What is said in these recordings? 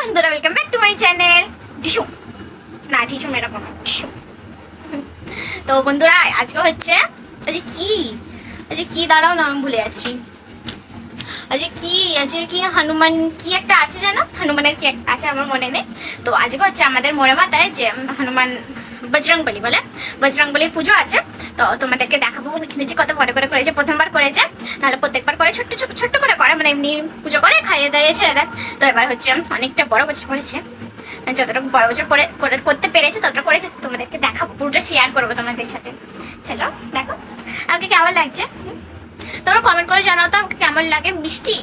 বন্ধুরা, welcome back to my channel. Tissue না, tissue এরকম টিসু। তো বন্ধুরা, আজকে হচ্ছে আজকে কি দাঁড়াও না, আমি ভুলে যাচ্ছি। আজকে কি হনুমান কি একটা আছে, জানো? হনুমানের কি একটা আছে, আমার মনে নেই। তো আজকে হচ্ছে আমাদের মোড়ে মাথায় যে হনুমান বজরংবলী বলে, বজরংবলীর পুজো আছে। তো তোমাদেরকে দেখাবো কিনেছি, কত বড় করে করেছে, প্রথমবার করেছে, নাহলে প্রত্যেকবার করে ছোট্ট ছোট্ট ছোট্ট করে করে, মানে এমনি পুজো করে খাইয়ে দাইয়ে ছেড়ে দেয়। তো এবার হচ্ছে অনেকটা বড় বছর করেছে, যতটুকু বড় বছর করে করতে পেরেছে ততটা করেছে। তোমাদেরকে দেখাবো, পুরোটা শেয়ার করবো তোমাদের সাথে। চলো দেখো আমাকে কেমন লাগছে। তোমরা কমেন্ট করে জানাও তো আমাকে কেমন লাগে, মিষ্টি,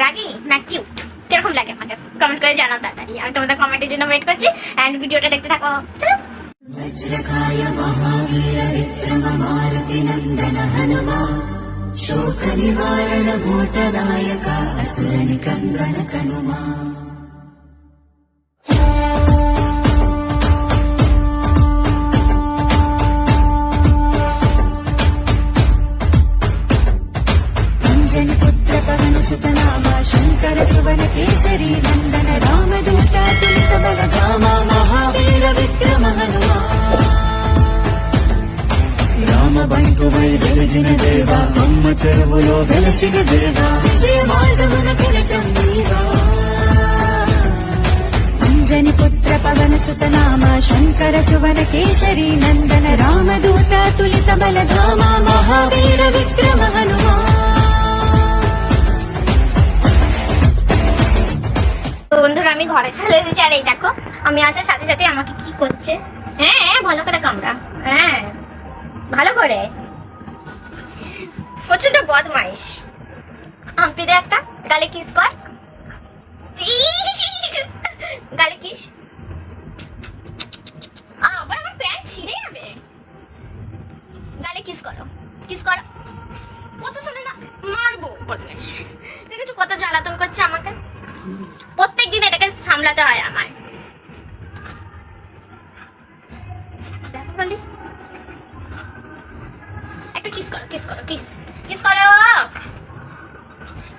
রাগি না কিউট, কিরকম লাগে আমাকে কমেন্ট করে জানাও তাড়াতাড়ি। আমি তোমাদের কমেন্টের জন্য ওয়েট করছি, এন্ড ভিডিওটা দেখতে থাকো। চলো। वज्रकाय महावीर विक्रम मारुति नन्दन हनुमा शोक निवारण भूतदायका असुर निकन्दन कनुमा। अंजन पुत्र पवन सुत नामा शंकर सुवन केसरी नंदन रामदूता तुलित बल धामा महावीर विक्रम हनुमा। రామ బంటువై వెలిగిన దేవా అమ్మ చెరువులో వెలసిన దేవా విజయ మార్గమున కిరటం నీవా। అంజని పుత్ర పవన సుత నామ శంకర సువన కేసరి నందన రామదూత తులిత బల ధామ మహావీర విక్రమ హనుమా। তো বন্ধুরা, আমি ঘরে চলে এসেছি, আর এই দেখো আমি আসার সাথে সাথে আমাকে কি করছে। হ্যাঁ, ভালো করে কামড়া, হ্যাঁ ভালো করে। প্রচন্ড বদমাইশ। হাম্পি দে একটা, গালে কিস কর, গালে কিস। আবার আমার প্যান্ট ছিঁড়ে যাবে। গালে কিস করো, কিস করো। কত শোনে না, মারবো। বদমাইশ দেখেছো কত জ্বালাতন করছে আমাকে। প্রত্যেক দিন এটাকে সামলাতে হয় আমায়। দেখো বলি, একটা কিস করো, কিস করো, কিস কিস করো,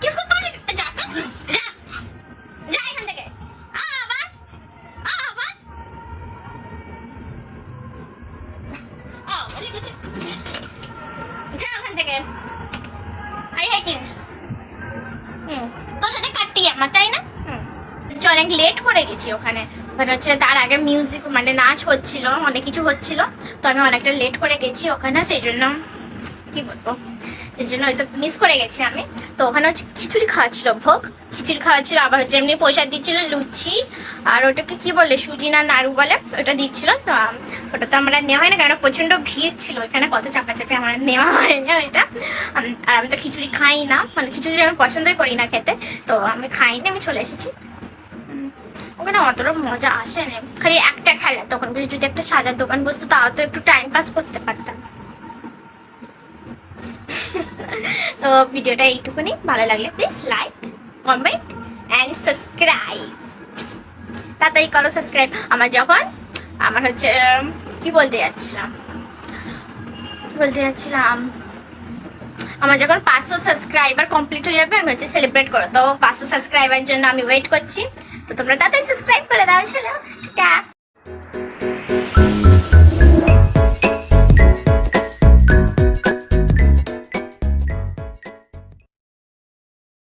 কিস করতে হবে। যা যা যা এখান থেকে। আবার আবার লিখেছে, যা ওখান থেকে। আই হাই কিং। তোর সাথে কাটতি আমার, তাই না? অনেক লেট করে গেছি। ওখানে হচ্ছে তার আগে মিউজিক মানে নাচ হচ্ছিল, অনেক কিছু হচ্ছিল। তো আমি অনেকটা লেট করে গেছি ওখানে, সেই জন্য কি বলবো, সেই জন্য ওইসব মিস করে গেছি আমি। তো ওখানে হচ্ছে খিচুড়ি খাওয়াচ্ছিল, ভোগ খিচুড়ি খাওয়াচ্ছিল, আবার হচ্ছে এমনি প্রসাদ দিচ্ছিল, লুচি আর ওটাকে কি বলে সুজি না নাড়ু বলে, ওটা দিচ্ছিল। তো ওটা তো আমরা নেওয়া হয় না, কারণ প্রচন্ড ভিড় ছিল ওইখানে, কত চাপাচাপি আমার নেওয়া হয় না এটা। আর আমি তো খিচুড়ি খাই না, মানে খিচুড়ি আমি পছন্দই করি না খেতে, তো আমি খাইনি, আমি চলে এসেছি। ওখানে অতটা মজা আসে না, খালি একটা খেলা। তখন যদি একটা সাজার দোকান বসতো তাও তো একটু টাইম পাস করতে পারতাম। তো ভিডিওটা এইটুকুনি, ভালো লাগলে please like, comment and subscribe. তাড়াতাড়ি করো সাবস্ক্রাইব। আমার হচ্ছে কি বলতে যাচ্ছিলাম, আমার যখন 500 সাবস্ক্রাইবার কমপ্লিট হয়ে যাবে, আমি হচ্ছে সেলিব্রেট করো। তো 500 সাবস্ক্রাইবার জন্য আমি ওয়েট করছি। তো তোমরা তাড়াতাড়ি সাবস্ক্রাইব করে দাও। চলো টাটা।